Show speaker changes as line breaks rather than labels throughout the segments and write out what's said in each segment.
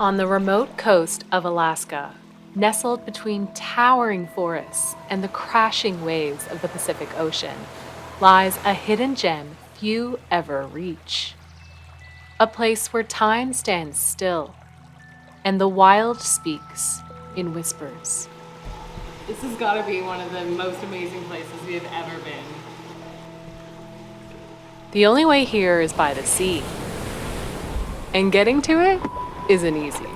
On the remote coast of Alaska, nestled between towering forests and the crashing waves of the Pacific Ocean, lies a hidden gem few ever reach. A place where time stands still and the wild speaks in whispers.
This has got to be one of the most amazing places we have ever been.
The only way here is by the sea, and getting to it isn't easy.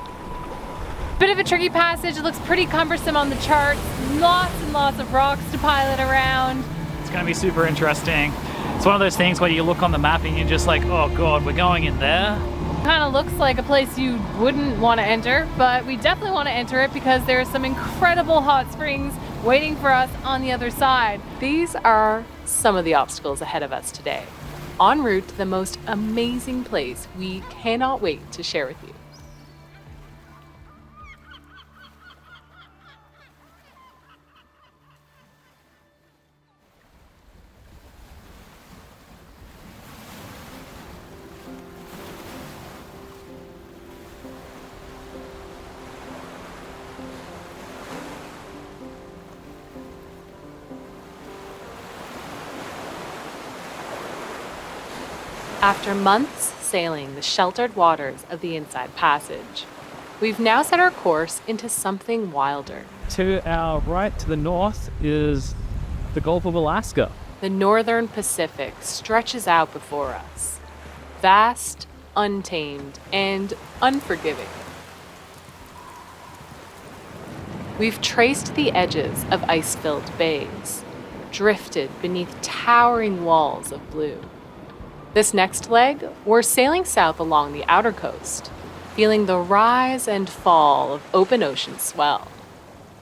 Bit of a tricky passage. It looks pretty cumbersome on the charts. Lots and lots of rocks to pilot around.
It's going to be super interesting. It's one of those things where you look on the map and you're just like, oh god, we're going in there.
Kind of looks like a place you wouldn't want to enter, but we definitely want to enter it because there are some incredible hot springs waiting for us on the other side.
These are some of the obstacles ahead of us today, en route to the most amazing place we cannot wait to share with you. After months sailing the sheltered waters of the Inside Passage, we've now set our course into something wilder.
To our right, to the north, is the Gulf of Alaska.
The northern Pacific stretches out before us, vast, untamed, and unforgiving. We've traced the edges of ice-filled bays, drifted beneath towering walls of blue. This next leg, we're sailing south along the outer coast, feeling the rise and fall of open ocean swell.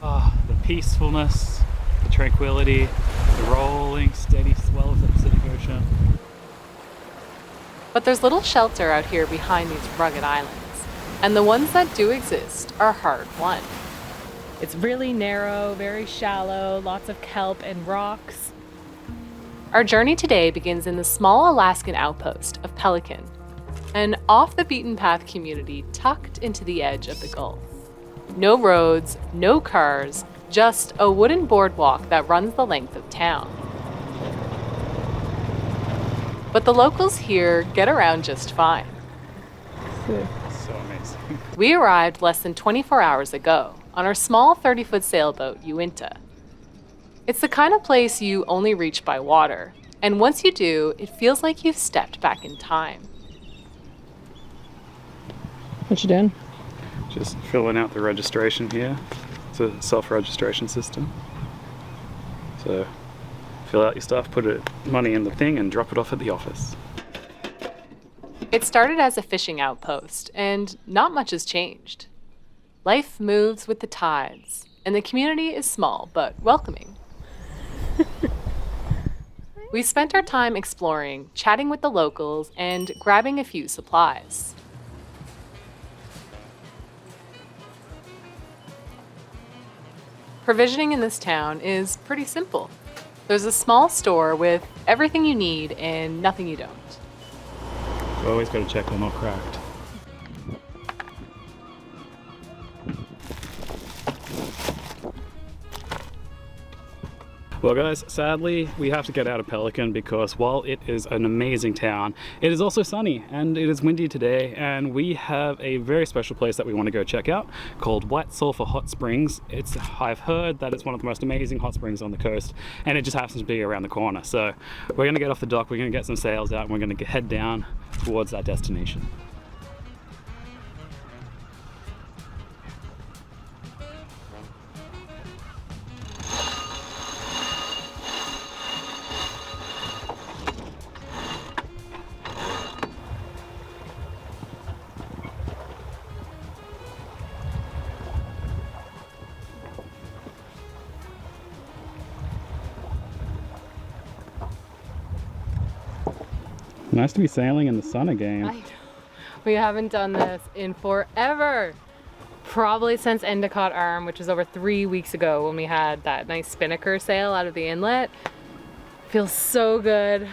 The peacefulness, the tranquility, the rolling, steady swell of the Pacific Ocean.
But there's little shelter out here behind these rugged islands, and the ones that do exist are hard-won.
It's really narrow, very shallow, lots of kelp and rocks.
Our journey today begins in the small Alaskan outpost of Pelican, an off-the-beaten-path community tucked into the edge of the Gulf. No roads, no cars, just a wooden boardwalk that runs the length of town. But the locals here get around just fine.
So amazing.
We arrived less than 24 hours ago on our small 30-foot sailboat, Uinta. It's the kind of place you only reach by water, and once you do, it feels like you've stepped back in time.
What you doing?
Just filling out the registration here. It's a self-registration system. So fill out your stuff, put money in the thing, and drop it off at the office.
It started as a fishing outpost, and not much has changed. Life moves with the tides, and the community is small but welcoming. We spent our time exploring, chatting with the locals, and grabbing a few supplies. Provisioning in this town is pretty simple. There's a small store with everything you need and nothing you don't.
You always got to check they're not cracked. Well guys, sadly we have to get out of Pelican because while it is an amazing town, it is also sunny and it is windy today, and we have a very special place that we want to go check out called White Sulphur Hot Springs. I've heard that it's one of the most amazing hot springs on the coast, and it just happens to be around the corner. So we're going to get off the dock, we're going to get some sails out, and we're going to head down towards that destination. Nice to be sailing in the sun again.
I know. We haven't done this in forever. Probably since Endicott Arm, which was over 3 weeks ago when we had that nice spinnaker sail out of the inlet. Feels so good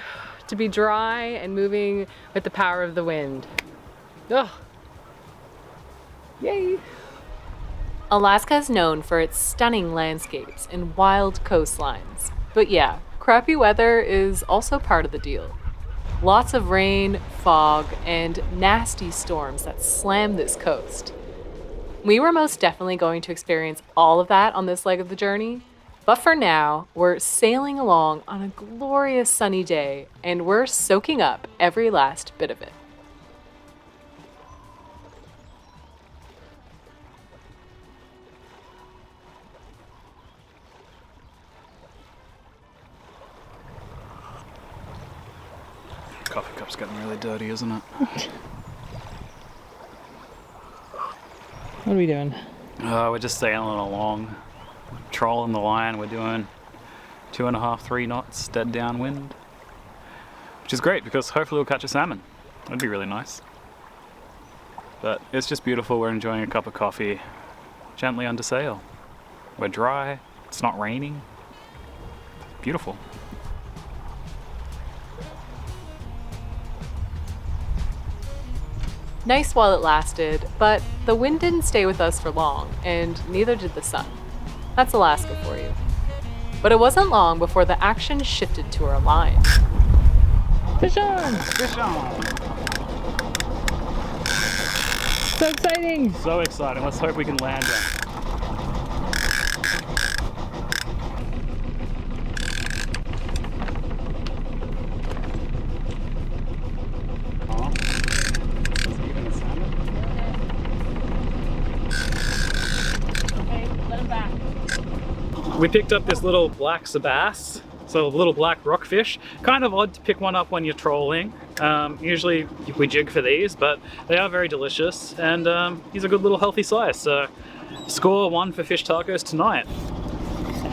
to be dry and moving with the power of the wind. Ugh. Yay!
Alaska is known for its stunning landscapes and wild coastlines. But yeah, crappy weather is also part of the deal. Lots of rain, fog, and nasty storms that slam this coast. We were most definitely going to experience all of that on this leg of the journey, but for now, we're sailing along on a glorious sunny day and we're soaking up every last bit of it.
Coffee cup's getting really dirty, isn't it?
What are we doing?
We're just sailing along, trolling the line. We're doing 2.5, 3 knots dead downwind, which is great because hopefully we'll catch a salmon. That'd be really nice. But it's just beautiful. We're enjoying a cup of coffee, gently under sail. We're dry. It's not raining. Beautiful.
Nice while it lasted, but the wind didn't stay with us for long, and neither did the sun. That's Alaska for you. But it wasn't long before the action shifted to our line.
Fish on!
Fish on!
So exciting!
So exciting. Let's hope we can land it. We picked up this little black sebass, so a little black rockfish. Kind of odd to pick one up when you're trolling. Usually we jig for these, but they are very delicious, and he's a good little healthy size. So score 1 for fish tacos tonight.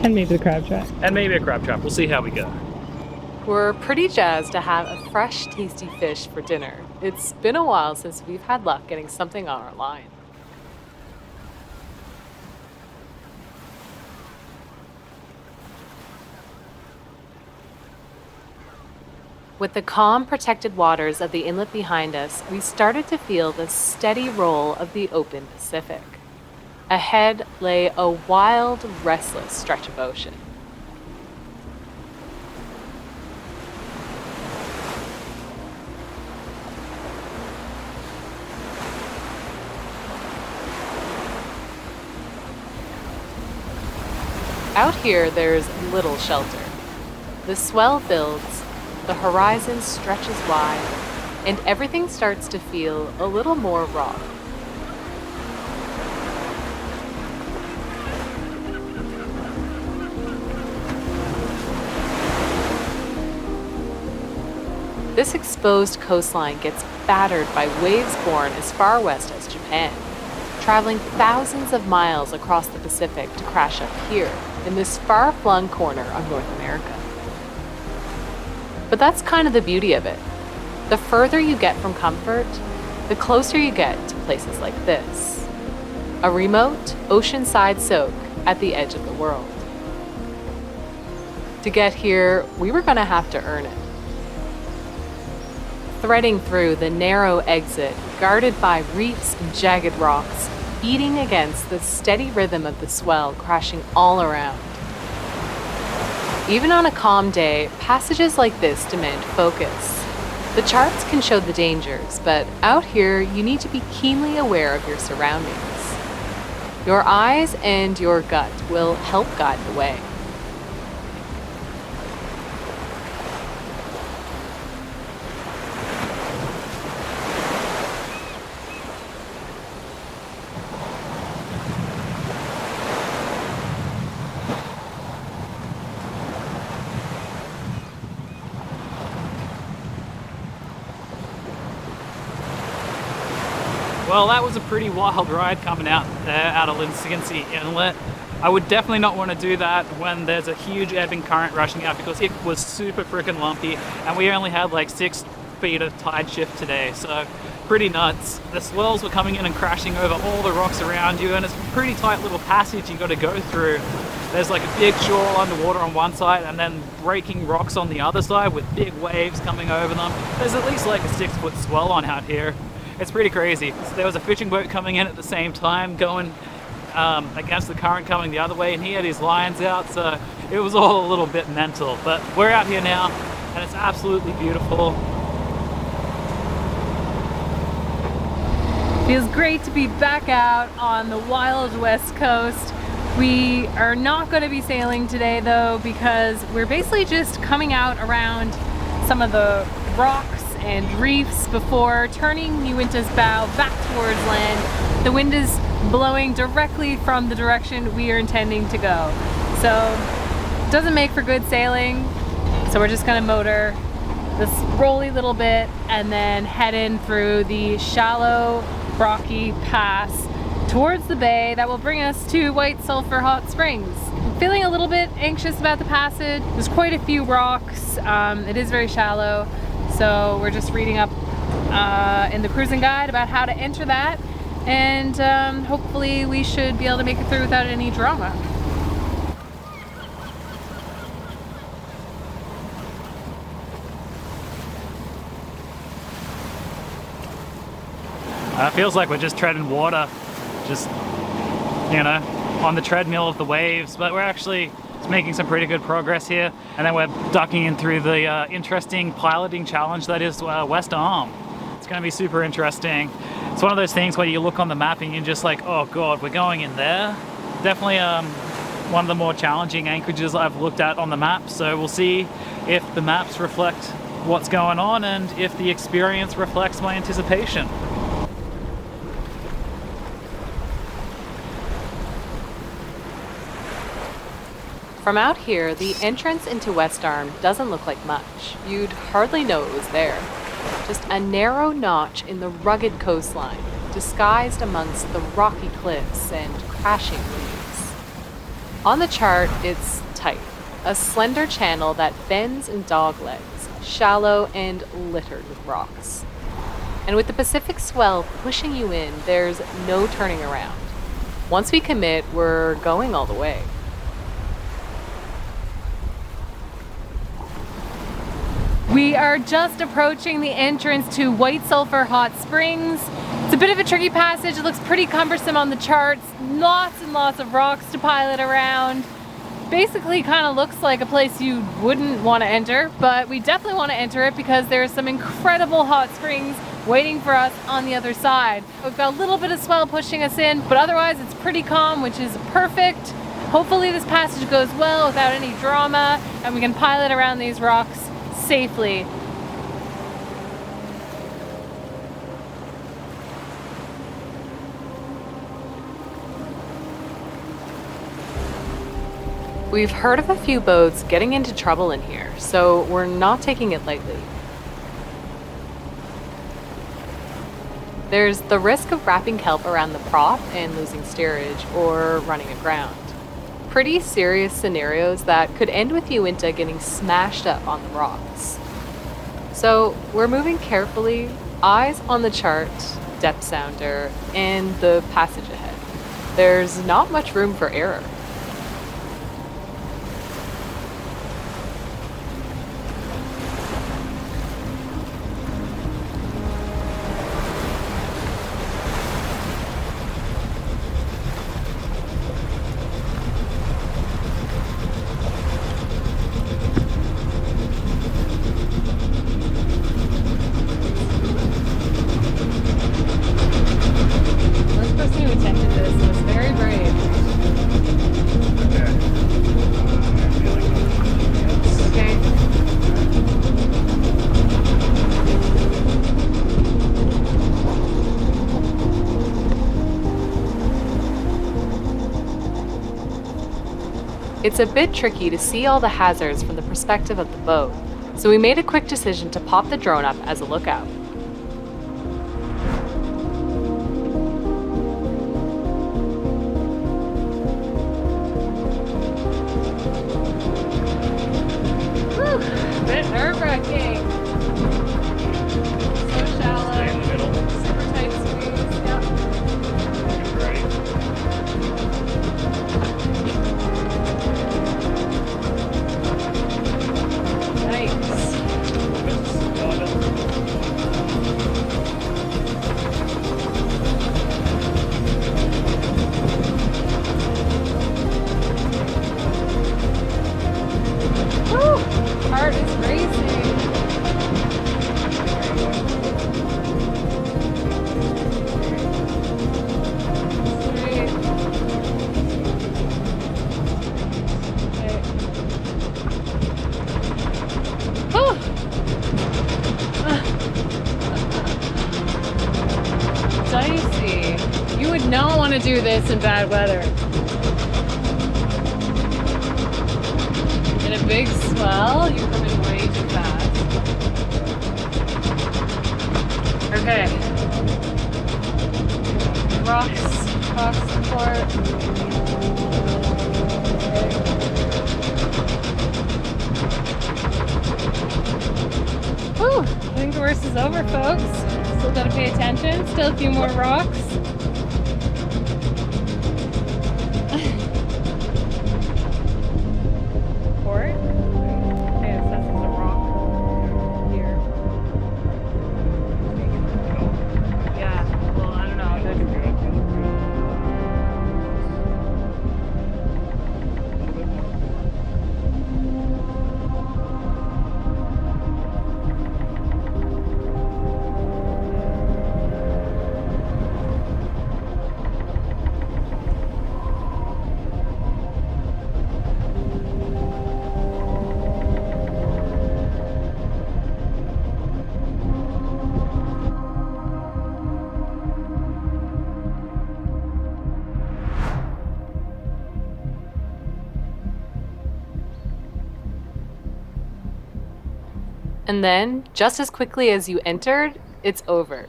And maybe the crab trap.
And maybe a crab trap. We'll see how we go.
We're pretty jazzed to have a fresh, tasty fish for dinner. It's been a while since we've had luck getting something on our line. With the calm, protected waters of the inlet behind us, we started to feel the steady roll of the open Pacific. Ahead lay a wild, restless stretch of ocean. Out here, there's little shelter. The swell builds, the horizon stretches wide, and everything starts to feel a little more raw. This exposed coastline gets battered by waves born as far west as Japan, traveling thousands of miles across the Pacific to crash up here in this far-flung corner of North America. But that's kind of the beauty of it. The further you get from comfort, the closer you get to places like this. A remote, oceanside soak at the edge of the world. To get here, we were gonna have to earn it. Threading through the narrow exit, guarded by reefs and jagged rocks, beating against the steady rhythm of the swell crashing all around. Even on a calm day, passages like this demand focus. The charts can show the dangers, but out here you need to be keenly aware of your surroundings. Your eyes and your gut will help guide the way.
Well, that was a pretty wild ride coming out there out of Linsincy Inlet. I would definitely not want to do that when there's a huge ebbing current rushing out because it was super freaking lumpy and we only had like 6 feet of tide shift today, so pretty nuts. The swells were coming in and crashing over all the rocks around you, and it's a pretty tight little passage you got to go through. There's like a big shore underwater on one side and then breaking rocks on the other side with big waves coming over them. There's at least like a 6-foot swell on out here. It's pretty crazy. So there was a fishing boat coming in at the same time, going against the current coming the other way, and he had his lines out, so it was all a little bit mental. But we're out here now, and it's absolutely beautiful.
Feels great to be back out on the wild west coast. We are not going to be sailing today though, because we're basically just coming out around some of the rocks and reefs before turning Uinta's bow back towards land. The wind is blowing directly from the direction we are intending to go. So it doesn't make for good sailing. So we're just gonna motor this rolly little bit and then head in through the shallow, rocky pass towards the bay that will bring us to White Sulphur Hot Springs. I'm feeling a little bit anxious about the passage. There's quite a few rocks. It is very shallow. So we're just reading up in the cruising guide about how to enter that, and hopefully we should be able to make it through without any drama.
It feels like we're just treading water, just, you know, on the treadmill of the waves, but we're actually making some pretty good progress here. And then we're ducking in through the interesting piloting challenge that is West Arm. It's going to be super interesting. It's one of those things where you look on the map and you're just like, oh god, we're going in there. Definitely one of the more challenging anchorages I've looked at on the map, so we'll see if the maps reflect what's going on and if the experience reflects my anticipation.
From out here, the entrance into West Arm doesn't look like much. You'd hardly know it was there. Just a narrow notch in the rugged coastline, disguised amongst the rocky cliffs and crashing waves. On the chart, it's tight, a slender channel that bends in dog legs, shallow and littered with rocks. And with the Pacific swell pushing you in, there's no turning around. Once we commit, we're going all the way.
We are just approaching the entrance to White Sulphur Hot Springs. It's a bit of a tricky passage. It looks pretty cumbersome on the charts. Lots and lots of rocks to pilot around. Basically kind of looks like a place you wouldn't want to enter, but we definitely want to enter it because there's some incredible hot springs waiting for us on the other side. We've got a little bit of swell pushing us in, but otherwise it's pretty calm, which is perfect. Hopefully this passage goes well without any drama, and we can pilot around these rocks safely.
We've heard of a few boats getting into trouble in here, so we're not taking it lightly. There's the risk of wrapping kelp around the prop and losing steerage or running aground. Pretty serious scenarios that could end with Uinta getting smashed up on the rocks. So we're moving carefully, eyes on the chart, depth sounder, and the passage ahead. There's not much room for error. It's a bit tricky to see all the hazards from the perspective of the boat, so we made a quick decision to pop the drone up as a lookout.
Whew, bit nerve-wracking. So shallow.
Stay in the middle.
Super tight squeeze. Yep.
Great.
Nice. heart is racing. Sweet. Okay. Oh! Dicey. You would not want to do this in bad weather. In a big swell, you're coming way too fast. Okay. Rock support. Whew, I think the worst is over, folks. Still gotta pay attention. Still a few more rocks. Support. Okay, so that's just a rock here. Yeah, well, I don't know.
And then, just as quickly as you entered, it's over.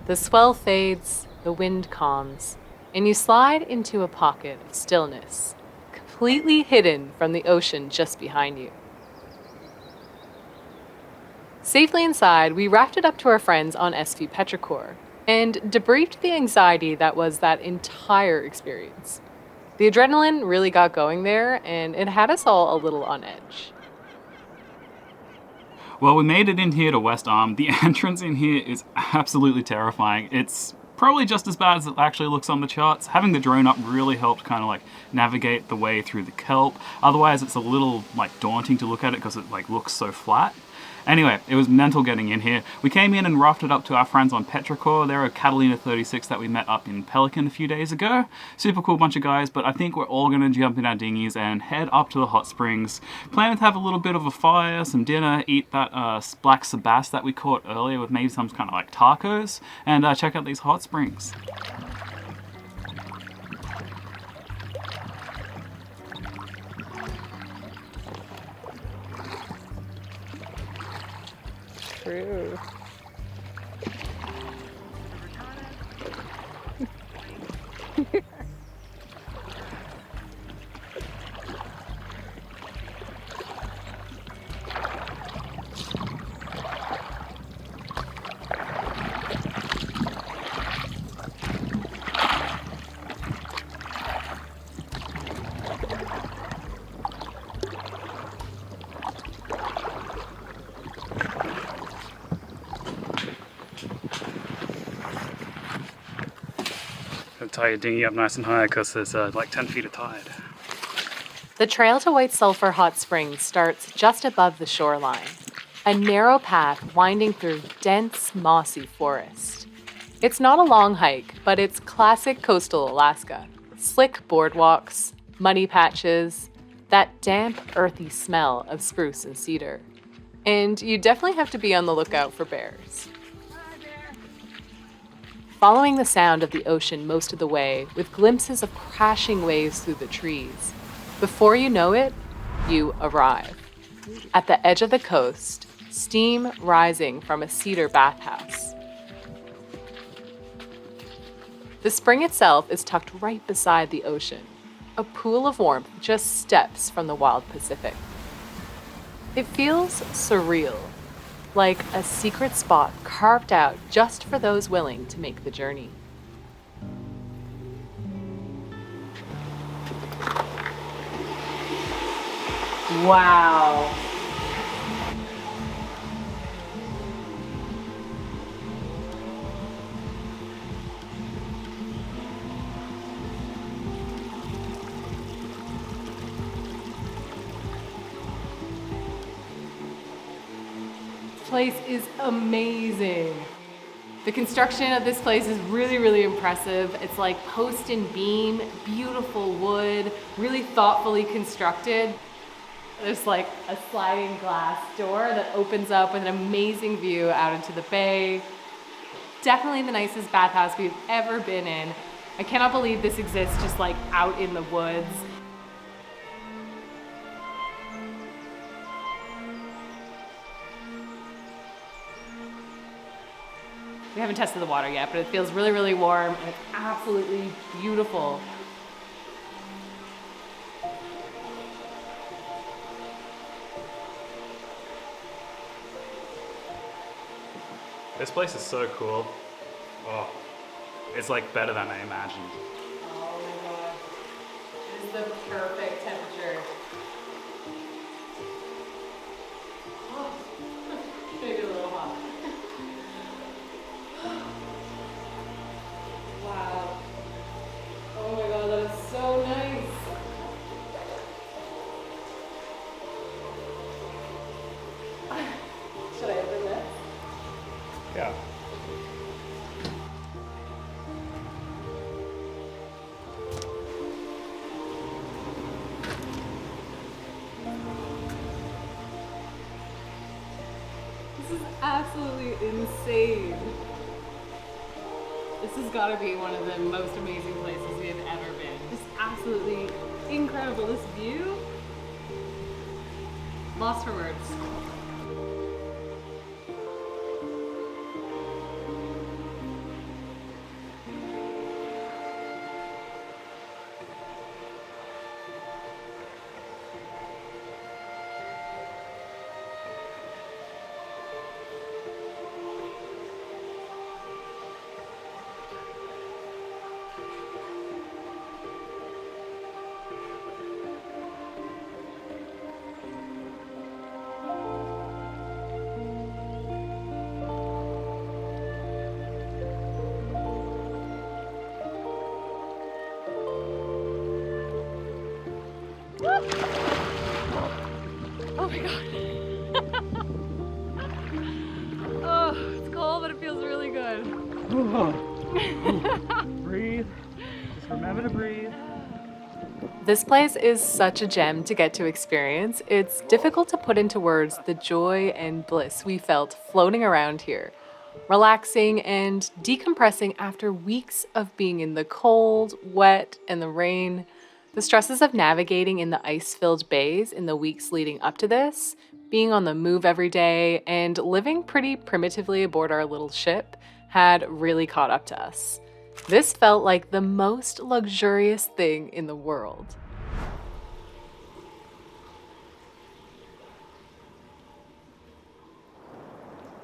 The swell fades, the wind calms, and you slide into a pocket of stillness, completely hidden from the ocean just behind you. Safely inside, we wrapped it up to our friends on SV Petrichor and debriefed the anxiety that was that entire experience. The adrenaline really got going there, and it had us all a little on edge.
Well, we made it in here to West Arm. The entrance in here is absolutely terrifying. It's probably just as bad as it actually looks on the charts. Having the drone up really helped kind of like navigate the way through the kelp. Otherwise, it's a little like daunting to look at it because it like looks so flat. Anyway, it was mental getting in here. We came in and rafted up to our friends on Petrichor. They're a Catalina 36 that we met up in Pelican a few days ago. Super cool bunch of guys, but I think we're all gonna jump in our dinghies and head up to the hot springs. Planning to have a little bit of a fire, some dinner, eat that black sebass that we caught earlier with maybe some kind of like tacos, and check out these hot springs.
True.
Tie your dinghy up nice and high because there's like 10 feet of tide.
The trail to White Sulphur Hot Springs starts just above the shoreline, a narrow path winding through dense, mossy forest. It's not a long hike, but it's classic coastal Alaska. Slick boardwalks, muddy patches, that damp, earthy smell of spruce and cedar. And you definitely have to be on the lookout for bears. Following the sound of the ocean most of the way, with glimpses of crashing waves through the trees. Before you know it, you arrive. At the edge of the coast, steam rising from a cedar bathhouse. The spring itself is tucked right beside the ocean, a pool of warmth just steps from the wild Pacific. It feels surreal, like a secret spot carved out just for those willing to make the journey. Wow.
place is amazing. The construction of this place is really, really impressive. It's like post and beam, beautiful wood, really thoughtfully constructed. There's like a sliding glass door that opens up with an amazing view out into the bay. Definitely the nicest bathhouse we've ever been in. I cannot believe this exists just like out in the woods. We haven't tested the water yet, but it feels really, really warm and it's absolutely beautiful.
This place is so cool. Oh, it's like better than I imagined.
Oh my god. This is the perfect temperature. Oh, maybe a little hot. Wow. Oh my god, that is so nice. Should I open this?
Yeah.
This is absolutely insane. This has got to be one of the most amazing places we have ever been. Just absolutely incredible. This view, lost for words. Oh my god. Oh, it's cold, but it feels really good.
Breathe. Just remember to breathe.
This place is such a gem to get to experience. It's difficult to put into words the joy and bliss we felt floating around here, relaxing and decompressing after weeks of being in the cold, wet, and the rain. The stresses of navigating in the ice-filled bays in the weeks leading up to this, being on the move every day, and living pretty primitively aboard our little ship had really caught up to us. This felt like the most luxurious thing in the world.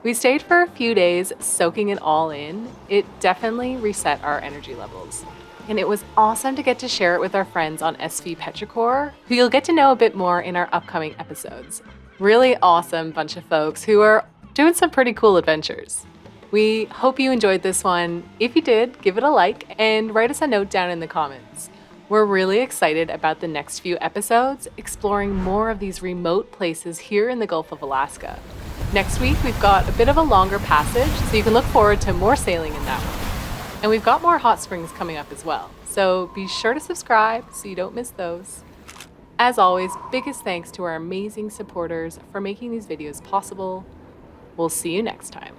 We stayed for a few days soaking it all in. It definitely reset our energy levels. And it was awesome to get to share it with our friends on SV Petrichor, who you'll get to know a bit more in our upcoming episodes. Really awesome bunch of folks who are doing some pretty cool adventures. We hope you enjoyed this one. If you did, give it a like and write us a note down in the comments. We're really excited about the next few episodes, exploring more of these remote places here in the Gulf of Alaska. Next week, we've got a bit of a longer passage, so you can look forward to more sailing in that one. And we've got more hot springs coming up as well, so be sure to subscribe so you don't miss those. As always, biggest thanks to our amazing supporters for making these videos possible. We'll see you next time.